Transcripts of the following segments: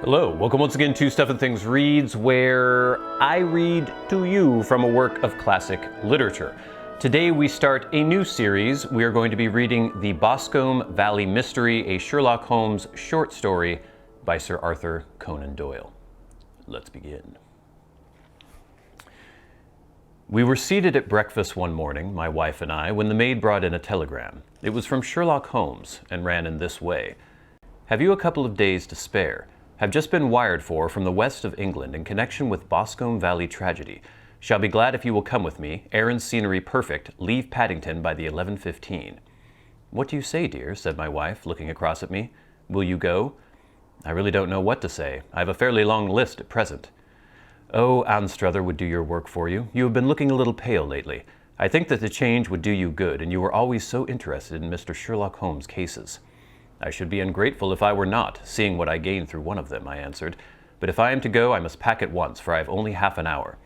Hello, welcome once again to Stuff and Things Reads, where I read to you from a work of classic literature. Today we start a new series. We are going to be reading The Boscombe Valley Mystery, a Sherlock Holmes short story by Sir Arthur Conan Doyle. Let's begin. We were seated at breakfast one morning, my wife and I, when the maid brought in a telegram. It was from Sherlock Holmes and ran in this way. Have you a couple of days to spare? Have just been wired for from the west of England in connection with Boscombe Valley tragedy. Shall be glad if you will come with me. Errand scenery perfect. Leave Paddington by the 11:15. What do you say, dear? Said my wife, looking across at me. Will you go? I really don't know what to say. I have a fairly long list at present. Oh, Anstruther would do your work for you. You have been looking a little pale lately. I think that the change would do you good, and you were always so interested in Mr. Sherlock Holmes' cases. I should be ungrateful if I were not, seeing what I gained through one of them, I answered. But if I am to go, I must pack at once, for I have only half an hour.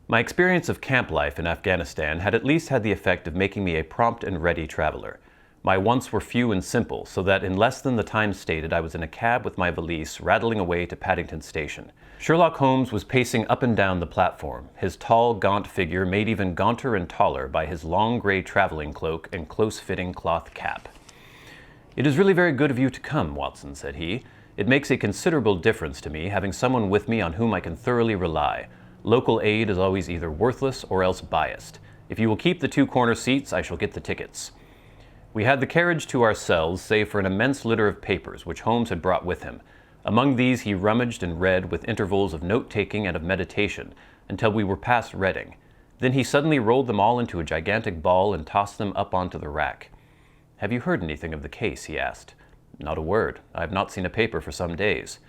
My experience of camp life in Afghanistan had at least had the effect of making me a prompt and ready traveler. My wants were few and simple, so that in less than the time stated I was in a cab with my valise, rattling away to Paddington Station. Sherlock Holmes was pacing up and down the platform, his tall, gaunt figure made even gaunter and taller by his long gray traveling cloak and close-fitting cloth cap. It is really very good of you to come, Watson, said he. It makes a considerable difference to me, having someone with me on whom I can thoroughly rely. Local aid is always either worthless or else biased. If you will keep the two corner seats, I shall get the tickets. We had the carriage to ourselves, save for an immense litter of papers which Holmes had brought with him. Among these he rummaged and read with intervals of note-taking and of meditation, until we were past Reading. Then he suddenly rolled them all into a gigantic ball and tossed them up onto the rack. Have you heard anything of the case? He asked. Not a word. I have not seen a paper for some days.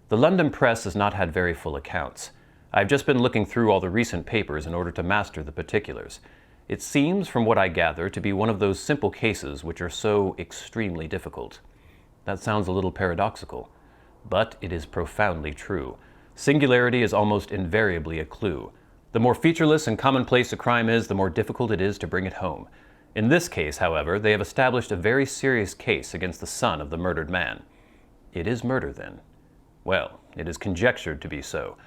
The London press has not had very full accounts. I have just been looking through all the recent papers in order to master the particulars. It seems, from what I gather, to be one of those simple cases which are so extremely difficult. That sounds a little paradoxical, but it is profoundly true. Singularity is almost invariably a clue. The more featureless and commonplace a crime is, the more difficult it is to bring it home. In this case, however, they have established a very serious case against the son of the murdered man. It is murder, then? Well, it is conjectured to be so.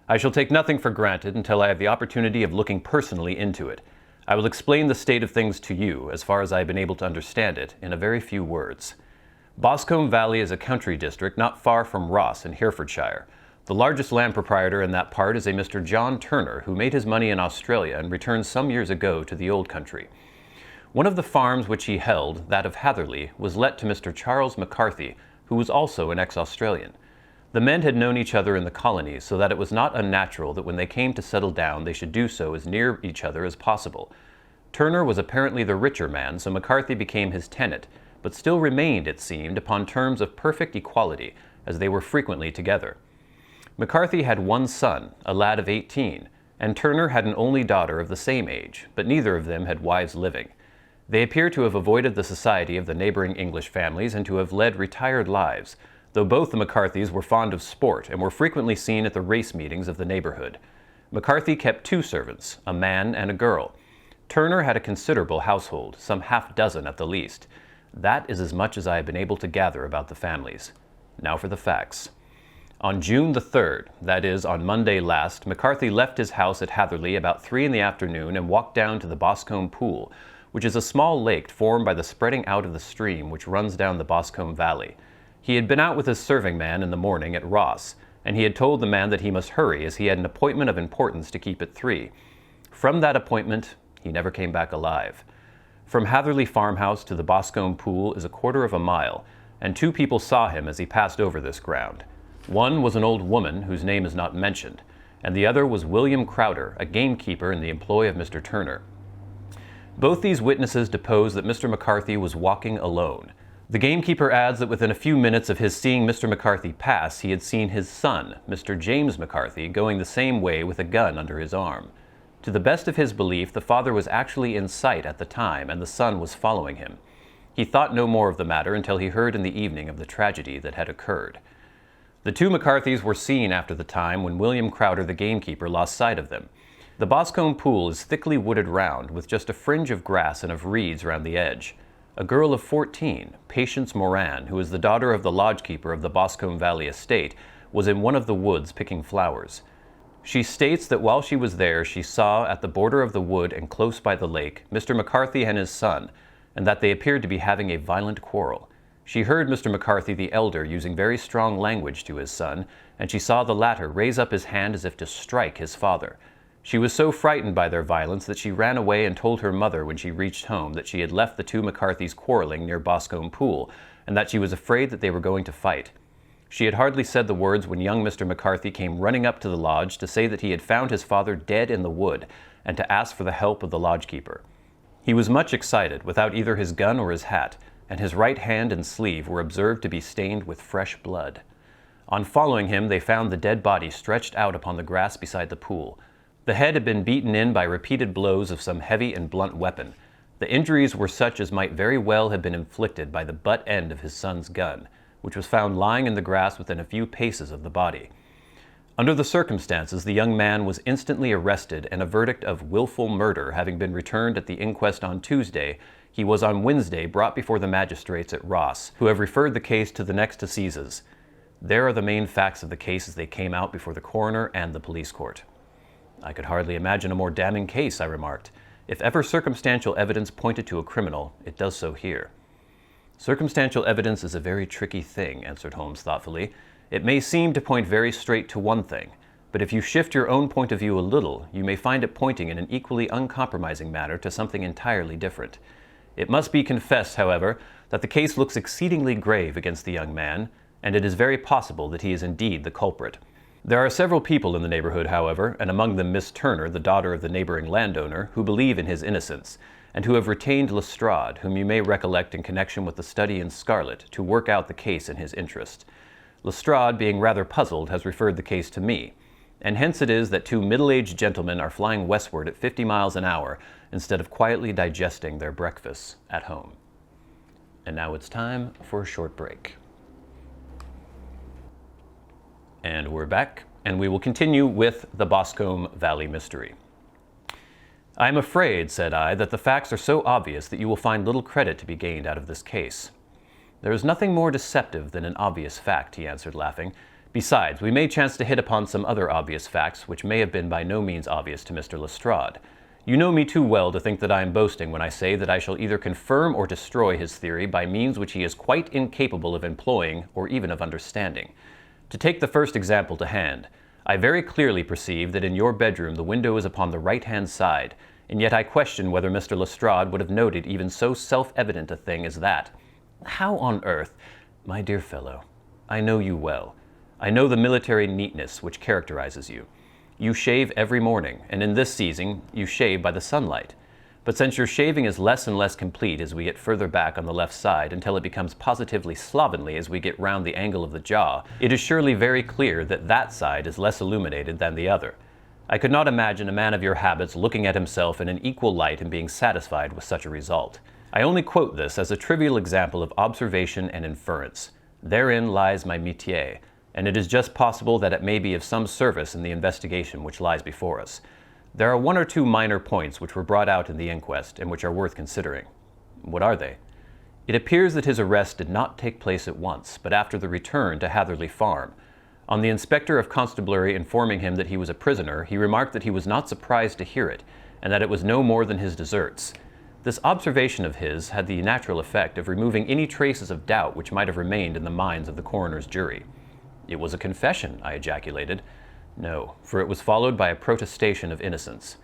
I shall take nothing for granted until I have the opportunity of looking personally into it. I will explain the state of things to you, as far as I have been able to understand it, in a very few words. Boscombe Valley is a country district not far from Ross in Herefordshire. The largest land proprietor in that part is a Mr. John Turner, who made his money in Australia and returned some years ago to the old country. One of the farms which he held, that of Hatherley, was let to Mr. Charles McCarthy, who was also an ex-Australian. The men had known each other in the colonies, so that it was not unnatural that when they came to settle down they should do so as near each other as possible. Turner was apparently the richer man, so McCarthy became his tenant, but still remained, it seemed, upon terms of perfect equality, as they were frequently together. McCarthy had one son, a lad of 18, and Turner had an only daughter of the same age, but neither of them had wives living. They appear to have avoided the society of the neighboring English families and to have led retired lives, though both the McCarthys were fond of sport and were frequently seen at the race meetings of the neighborhood. McCarthy kept two servants, a man and a girl. Turner had a considerable household, some half-dozen at the least. That is as much as I have been able to gather about the families. Now for the facts. On June the 3rd, that is, on Monday last, McCarthy left his house at Hatherley about 3 in the afternoon and walked down to the Boscombe Pool, which is a small lake formed by the spreading out of the stream which runs down the Boscombe Valley. He had been out with his serving man in the morning at Ross, and he had told the man that he must hurry as he had an appointment of importance to keep at 3. From that appointment, he never came back alive. From Hatherley farmhouse to the Boscombe Pool is a quarter of a mile, and 2 people saw him as he passed over this ground. One was an old woman whose name is not mentioned, and the other was William Crowder, a gamekeeper in the employ of Mr. Turner. Both these witnesses depose that Mr. McCarthy was walking alone. The gamekeeper adds that within a few minutes of his seeing Mr. McCarthy pass, he had seen his son, Mr. James McCarthy, going the same way with a gun under his arm. To the best of his belief, the father was actually in sight at the time, and the son was following him. He thought no more of the matter until he heard in the evening of the tragedy that had occurred. The 2 McCarthys were seen after the time when William Crowder, the gamekeeper, lost sight of them. The Boscombe Pool is thickly wooded round, with just a fringe of grass and of reeds round the edge. A girl of 14, Patience Moran, who is the daughter of the lodgekeeper of the Boscombe Valley estate, was in one of the woods picking flowers. She states that while she was there, she saw at the border of the wood and close by the lake Mr. McCarthy and his son, and that they appeared to be having a violent quarrel. She heard Mr. McCarthy the elder using very strong language to his son, and she saw the latter raise up his hand as if to strike his father. She was so frightened by their violence that she ran away and told her mother when she reached home that she had left the two McCarthys quarreling near Boscombe Pool, and that she was afraid that they were going to fight. She had hardly said the words when young Mr. McCarthy came running up to the lodge to say that he had found his father dead in the wood, and to ask for the help of the lodgekeeper. He was much excited, without either his gun or his hat, and his right hand and sleeve were observed to be stained with fresh blood. On following him, they found the dead body stretched out upon the grass beside the pool. The head had been beaten in by repeated blows of some heavy and blunt weapon. The injuries were such as might very well have been inflicted by the butt end of his son's gun, which was found lying in the grass within a few paces of the body. Under the circumstances, the young man was instantly arrested, and a verdict of willful murder having been returned at the inquest on Tuesday, he was on Wednesday brought before the magistrates at Ross, who have referred the case to the next assizes. There are the main facts of the case as they came out before the coroner and the police court. I could hardly imagine a more damning case, I remarked. If ever circumstantial evidence pointed to a criminal, it does so here. Circumstantial evidence is a very tricky thing, answered Holmes thoughtfully. It may seem to point very straight to one thing, but if you shift your own point of view a little, you may find it pointing in an equally uncompromising manner to something entirely different. It must be confessed, however, that the case looks exceedingly grave against the young man, and it is very possible that he is indeed the culprit. There are several people in the neighborhood, however, and among them Miss Turner, the daughter of the neighboring landowner, who believe in his innocence, and who have retained Lestrade, whom you may recollect in connection with the study in Scarlet, to work out the case in his interest. Lestrade, being rather puzzled, has referred the case to me, and hence it is that two middle-aged gentlemen are flying westward at 50 miles an hour instead of quietly digesting their breakfasts at home. And now it's time for a short break. And we're back, and we will continue with the Boscombe Valley mystery. I am afraid, said I, that the facts are so obvious that you will find little credit to be gained out of this case. There is nothing more deceptive than an obvious fact, he answered, laughing. Besides, we may chance to hit upon some other obvious facts which may have been by no means obvious to Mr. Lestrade. You know me too well to think that I am boasting when I say that I shall either confirm or destroy his theory by means which he is quite incapable of employing or even of understanding. To take the first example to hand, I very clearly perceive that in your bedroom the window is upon the right-hand side, and yet I question whether Mr. Lestrade would have noted even so self-evident a thing as that. How on earth? My dear fellow, I know you well. I know the military neatness which characterizes you. You shave every morning, and in this season you shave by the sunlight. But since your shaving is less and less complete as we get further back on the left side until it becomes positively slovenly as we get round the angle of the jaw, it is surely very clear that that side is less illuminated than the other. I could not imagine a man of your habits looking at himself in an equal light and being satisfied with such a result. I only quote this as a trivial example of observation and inference. Therein lies my métier, and it is just possible that it may be of some service in the investigation which lies before us. There are one or two minor points which were brought out in the inquest and which are worth considering. What are they? It appears that his arrest did not take place at once, but after the return to Hatherley Farm. On the inspector of constabulary informing him that he was a prisoner, he remarked that he was not surprised to hear it, and that it was no more than his deserts. This observation of his had the natural effect of removing any traces of doubt which might have remained in the minds of the coroner's jury. It was a confession, I ejaculated. No, for it was followed by a protestation of innocence.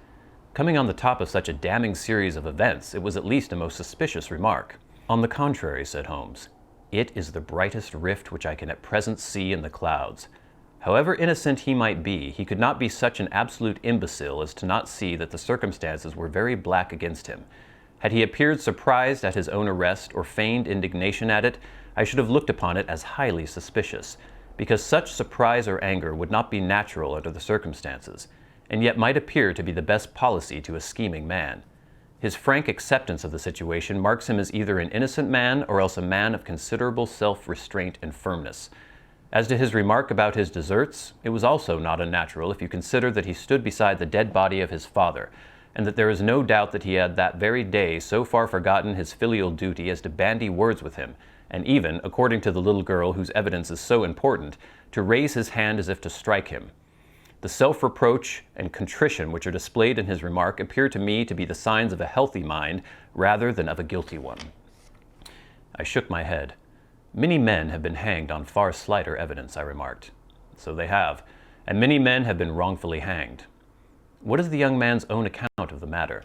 Coming on the top of such a damning series of events, it was at least a most suspicious remark. On the contrary, said Holmes, it is the brightest rift which I can at present see in the clouds. However innocent he might be, he could not be such an absolute imbecile as to not see that the circumstances were very black against him. Had he appeared surprised at his own arrest or feigned indignation at it, I should have looked upon it as highly suspicious, because such surprise or anger would not be natural under the circumstances, and yet might appear to be the best policy to a scheming man. His frank acceptance of the situation marks him as either an innocent man or else a man of considerable self-restraint and firmness. As to his remark about his deserts, it was also not unnatural if you consider that he stood beside the dead body of his father, and that there is no doubt that he had that very day so far forgotten his filial duty as to bandy words with him, and even, according to the little girl whose evidence is so important, to raise his hand as if to strike him. The self-reproach and contrition which are displayed in his remark appear to me to be the signs of a healthy mind rather than of a guilty one. I shook my head. Many men have been hanged on far slighter evidence, I remarked. So they have, and many men have been wrongfully hanged. What is the young man's own account of the matter?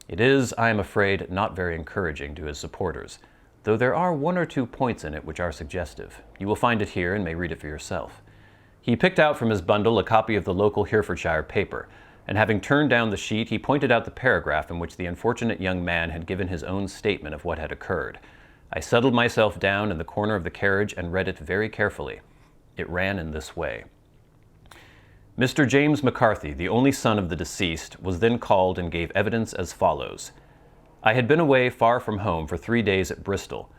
It is, I am afraid, not very encouraging to his supporters, though there are 1 or 2 points in it which are suggestive. You will find it here and may read it for yourself. He picked out from his bundle a copy of the local Herefordshire paper, and having turned down the sheet, he pointed out the paragraph in which the unfortunate young man had given his own statement of what had occurred. I settled myself down in the corner of the carriage and read it very carefully. It ran in this way. Mr. James McCarthy, the only son of the deceased, was then called and gave evidence as follows. I had been away far from home for 3 days at Bristol,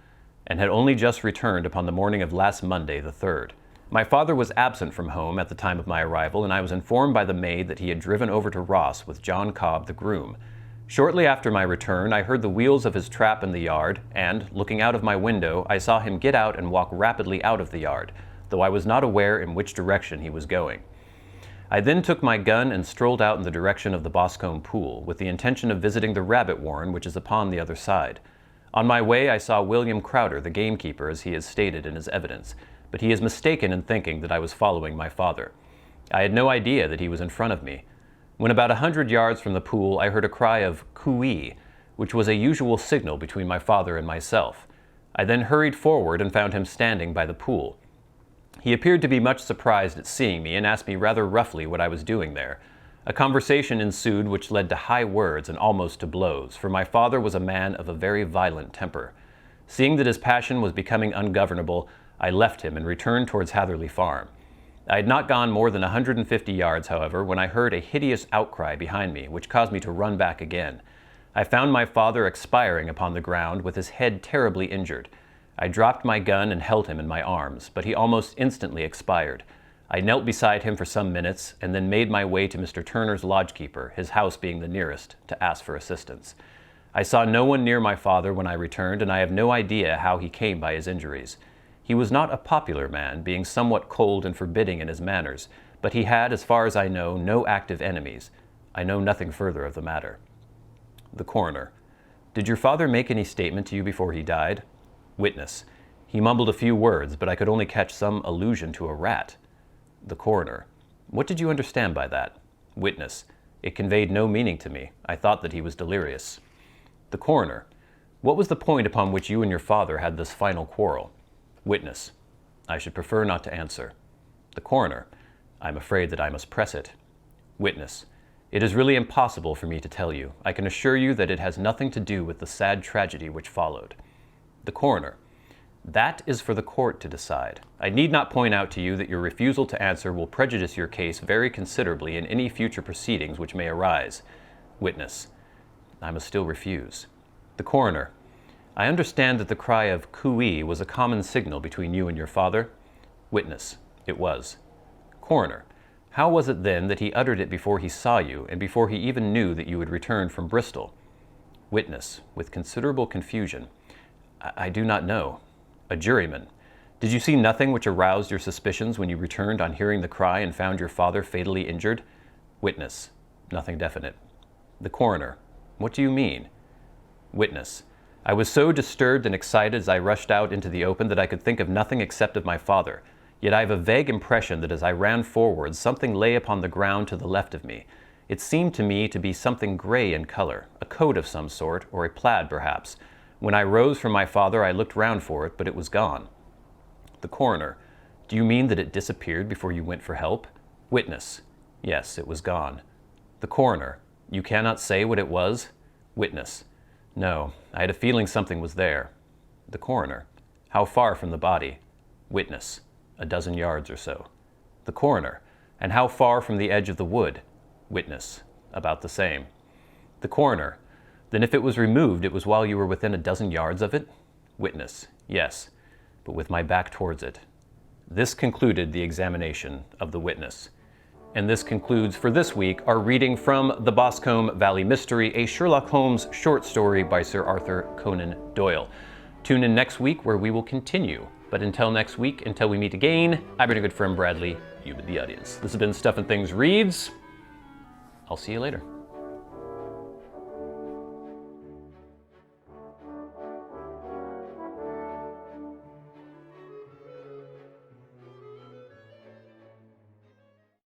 and had only just returned upon the morning of last Monday, the 3rd. My father was absent from home at the time of my arrival, and I was informed by the maid that he had driven over to Ross with John Cobb, the groom. Shortly after my return, I heard the wheels of his trap in the yard, and, looking out of my window, I saw him get out and walk rapidly out of the yard, though I was not aware in which direction he was going. I then took my gun and strolled out in the direction of the Boscombe pool, with the intention of visiting the rabbit warren which is upon the other side. On my way I saw William Crowder, the gamekeeper, as he has stated in his evidence, but he is mistaken in thinking that I was following my father. I had no idea that he was in front of me. When about 100 yards from the pool, I heard a cry of "coo-ee," which was a usual signal between my father and myself. I then hurried forward and found him standing by the pool. He appeared to be much surprised at seeing me and asked me rather roughly what I was doing there. A conversation ensued which led to high words and almost to blows, for my father was a man of a very violent temper. Seeing that his passion was becoming ungovernable, I left him and returned towards Hatherley Farm. I had not gone more than 150 yards, however, when I heard a hideous outcry behind me, which caused me to run back again. I found my father expiring upon the ground with his head terribly injured. I dropped my gun and held him in my arms, but he almost instantly expired. I knelt beside him for some minutes, and then made my way to Mr. Turner's lodgekeeper, his house being the nearest, to ask for assistance. I saw no one near my father when I returned, and I have no idea how he came by his injuries. He was not a popular man, being somewhat cold and forbidding in his manners, but he had, as far as I know, no active enemies. I know nothing further of the matter. The coroner. Did your father make any statement to you before he died? Witness. He mumbled a few words, but I could only catch some allusion to a rat. The coroner. What did you understand by that? Witness. It conveyed no meaning to me. I thought that he was delirious. The coroner. What was the point upon which you and your father had this final quarrel? Witness. I should prefer not to answer. The coroner. I am afraid that I must press it. Witness. It is really impossible for me to tell you. I can assure you that it has nothing to do with the sad tragedy which followed. The coroner. That is for the court to decide. I need not point out to you that your refusal to answer will prejudice your case very considerably in any future proceedings which may arise. Witness. I must still refuse. The coroner. I understand that the cry of "coo-ee" was a common signal between you and your father. Witness. It was. Coroner. How was it then that he uttered it before he saw you, and before he even knew that you had returned from Bristol? Witness. With considerable confusion. I do not know. A juryman. Did you see nothing which aroused your suspicions when you returned on hearing the cry and found your father fatally injured? Witness. Nothing definite. The coroner. What do you mean? Witness. I was so disturbed and excited as I rushed out into the open that I could think of nothing except of my father. Yet I have a vague impression that as I ran forward, something lay upon the ground to the left of me. It seemed to me to be something gray in color, a coat of some sort, or a plaid perhaps. When I rose from my father, I looked round for it, but it was gone. The coroner. Do you mean that it disappeared before you went for help? Witness. Yes, it was gone. The coroner. You cannot say what it was? Witness. No, I had a feeling something was there. The coroner. How far from the body? Witness. 12 yards or so. The coroner. And how far from the edge of the wood? Witness. About the same. The coroner. Then if it was removed, it was while you were within 12 yards of it? Witness. Yes, but with my back towards it. This concluded the examination of the witness. And this concludes for this week our reading from The Boscombe Valley Mystery, a Sherlock Holmes short story by Sir Arthur Conan Doyle. Tune in next week where we will continue. But But until next week, until we meet again, I've been your good friend Bradley, you've been the audience. This has been Stuff and Things Reads. I'll see you later.